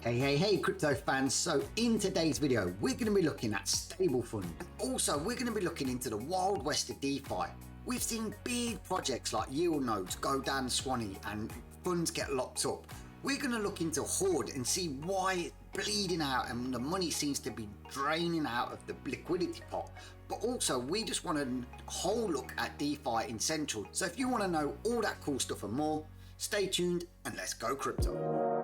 Hey crypto fans, so in today's video we're going to be looking at Stablefund, and also we're going to be looking into the wild west of DeFi. We've seen big projects like yield nodes go down the Swanee and funds get locked up. We're going to look into Horde and see why it's bleeding out and the money seems to be draining out of the liquidity pot. But also we just want a whole look at DeFi in Central. So if you want to know all that cool stuff and more, stay tuned and let's go crypto.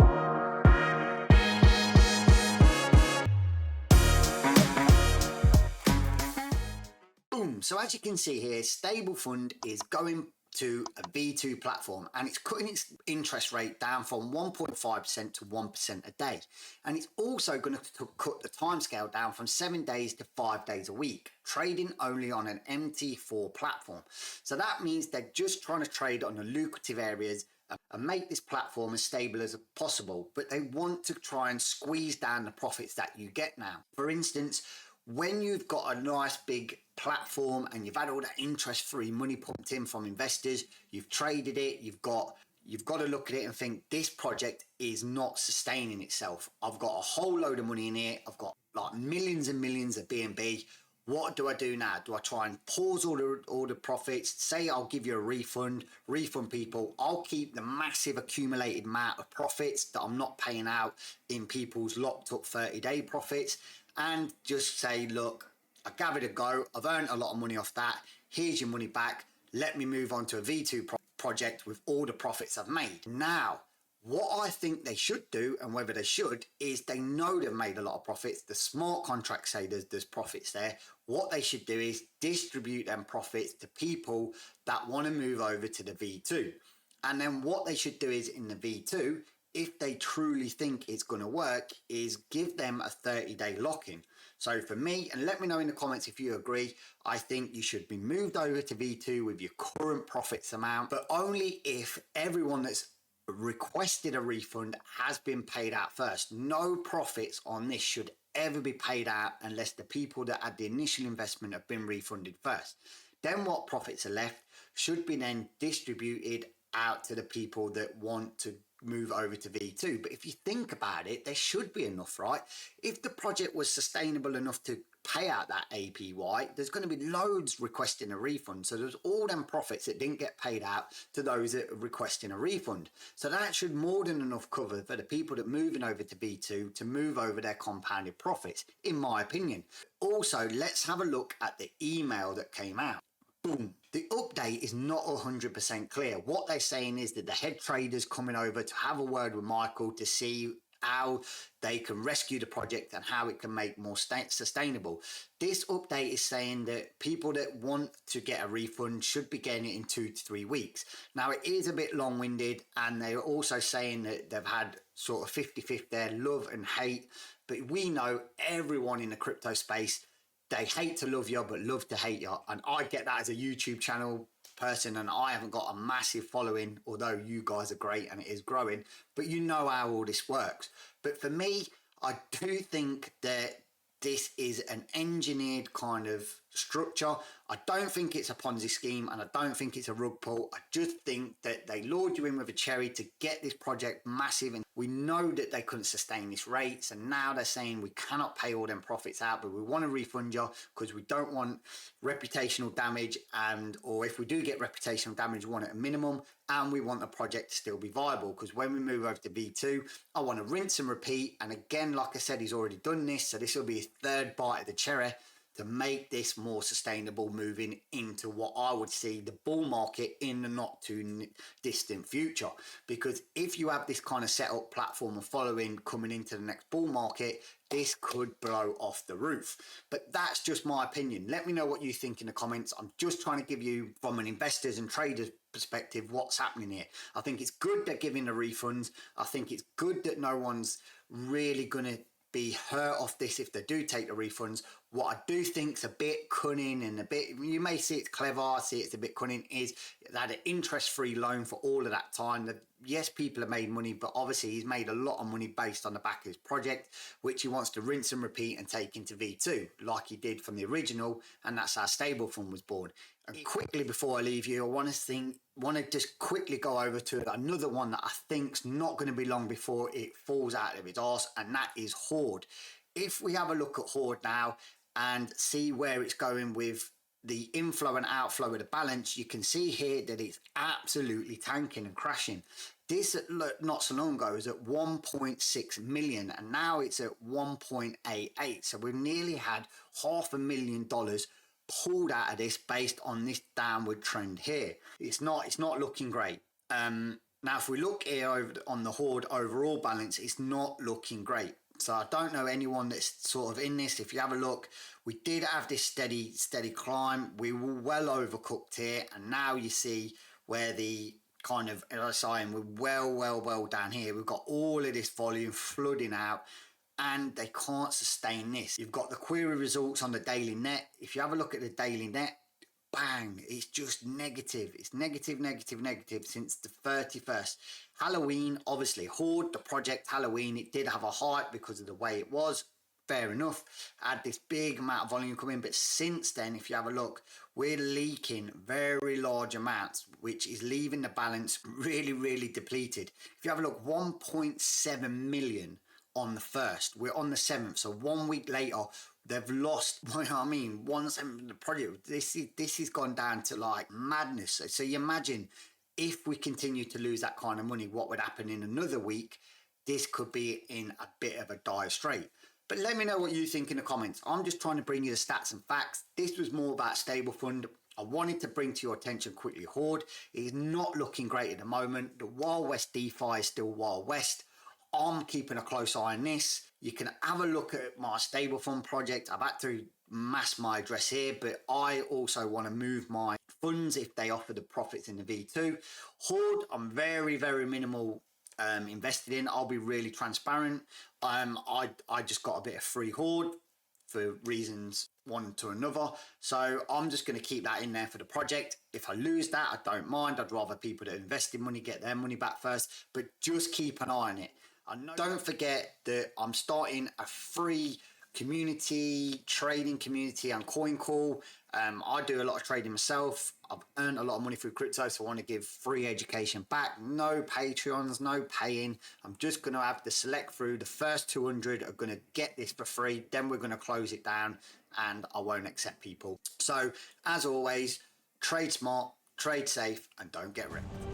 So as you can see here, Stablefund is going to a V2 platform and it's cutting its interest rate down from 1.5% to 1% a day. And it's also going to cut the timescale down from 7 days to 5 days a week, trading only on an MT4 platform. So that means they're just trying to trade on the lucrative areas and make this platform as stable as possible, but they want to try and squeeze down the profits that you get now. For instance, when you've got a nice big platform and you've had all that interest-free money pumped in from investors, you've traded it, you've got to look at it and think this project is not sustaining itself. I've got a whole load of money in here. I've got like millions and millions of BNB. What do I do now? Do I try and pause all the profits? Say I'll give you a refund people. I'll keep the massive accumulated amount of profits that I'm not paying out in people's locked up 30-day profits, and just say, look, I gave it a go. I've earned a lot of money off that. Here's your money back. Let me move on to a V2 project with all the profits I've made. Now, what I think they should do, and whether they should, is they know they've made a lot of profits. The smart contracts say there's profits there. What they should do is distribute them profits to people that want to move over to the V2. And then what they should do is in the V2, if they truly think it's going to work, is give them a 30-day lock-in. So for me, and let me know in the comments if you agree, I think you should be moved over to V2 with your current profits amount, but only if everyone that's requested a refund has been paid out first. No profits on this should ever be paid out unless the people that had the initial investment have been refunded first. Then what profits are left should be then distributed out to the people that want to move over to V2. But if you think about it, there should be enough, right? If the project was sustainable enough to pay out that APY, there's going to be loads requesting a refund. So there's all them profits that didn't get paid out to those that are requesting a refund. So that should more than enough cover for the people that are moving over to V2 to move over their compounded profits, in my opinion. Also, let's have a look at the email that came out. Boom. The update is not 100% clear. What they're saying is that the head trader's coming over to have a word with Michael to see how they can rescue the project and how it can make more sustainable. This update is saying that people that want to get a refund should be getting it in 2 to 3 weeks. Now, it is a bit long-winded, and they're also saying that they've had sort of 50-50 there, love and hate. But we know everyone in the crypto space, they hate to love you, but love to hate you. And I get that as a YouTube channel person, and I haven't got a massive following, although you guys are great and it is growing, but you know how all this works. But for me, I do think that this is an engineered kind of structure. I don't think it's a Ponzi scheme, and I don't think it's a rug pull. I just think that they lured you in with a cherry to get this project massive, and we know that they couldn't sustain this rate, so now they're saying we cannot pay all them profits out, but we want to refund you because we don't want reputational damage, and or if we do get reputational damage, we want it at a minimum, and we want the project to still be viable, because when we move over to V2, I want to rinse and repeat. And again, like I said, he's already done this, so this will be his third bite of the cherry to make this more sustainable moving into what I would see the bull market in the not too distant future. Because if you have this kind of setup platform and following coming into the next bull market, this could blow off the roof. But that's just my opinion. Let me know what you think in the comments. I'm just trying to give you, from an investors and traders perspective, what's happening here. I think it's good they're giving the refunds. I think it's good that no one's really going to be hurt off this if they do take the refunds. What I do think is a bit cunning and a bit, you may see it's clever, see it's a bit cunning, is that an interest-free loan for all of that time. That yes, people have made money, but obviously he's made a lot of money based on the back of his project, which he wants to rinse and repeat and take into V2, like he did from the original, and that's how Stablefund was born. And quickly before I leave you, I want to just quickly go over to another one that I think's not going to be long before it falls out of its arse, and that is Horde. If we have a look at Horde now and see where it's going with the inflow and outflow of the balance, you can see here that it's absolutely tanking and crashing. This not so long ago was at 1.6 million and now it's at 1.88. So we've nearly had $500,000 pulled out of this based on this downward trend here. It's not looking great. Now, if we look here over on the Horde overall balance, it's not looking great. So I don't know anyone that's sort of in this. If you have a look, we did have this steady climb. We were well overcooked here. And now you see where the kind of, as I was saying, we're well down here. We've got all of this volume flooding out and they can't sustain this. You've got the query results on the daily net. If you have a look at the daily net, bang, it's just negative. It's negative since the 31st. Halloween, obviously, Horde, the project Halloween, it did have a hype because of the way it was. Fair enough. Had this big amount of volume come in, but since then, if you have a look, we're leaking very large amounts, which is leaving the balance really depleted. If you have a look, 1.7 million on the 1st. We're on the 7th, so 1 week later, they've lost, you know what I mean, 1/7 of the project. This has gone down to like madness. So you imagine if we continue to lose that kind of money, what would happen in another week? This could be in a bit of a dire strait. But let me know what you think in the comments. I'm just trying to bring you the stats and facts. This was more about Stablefund. I wanted to bring to your attention quickly Horde. It is not looking great at the moment. The Wild West DeFi is still Wild West. I'm keeping a close eye on this. You can have a look at my Stablefund project. I've had to mask my address here, but I also want to move my funds if they offer the profits in the V2. Horde, I'm very minimal invested in. I'll be really transparent. I just got a bit of free Horde for reasons one to another. So I'm just going to keep that in there for the project. If I lose that, I don't mind. I'd rather people that invested money get their money back first, but just keep an eye on it. Don't forget that I'm starting a free trading community on CoinCall. I do a lot of trading myself. I've earned a lot of money through crypto, so I want to give free education back. No Patreons, no paying. I'm just going to have the select through. The first 200 are going to get this for free. Then we're going to close it down and I won't accept people. So as always, trade smart, trade safe, and don't get ripped.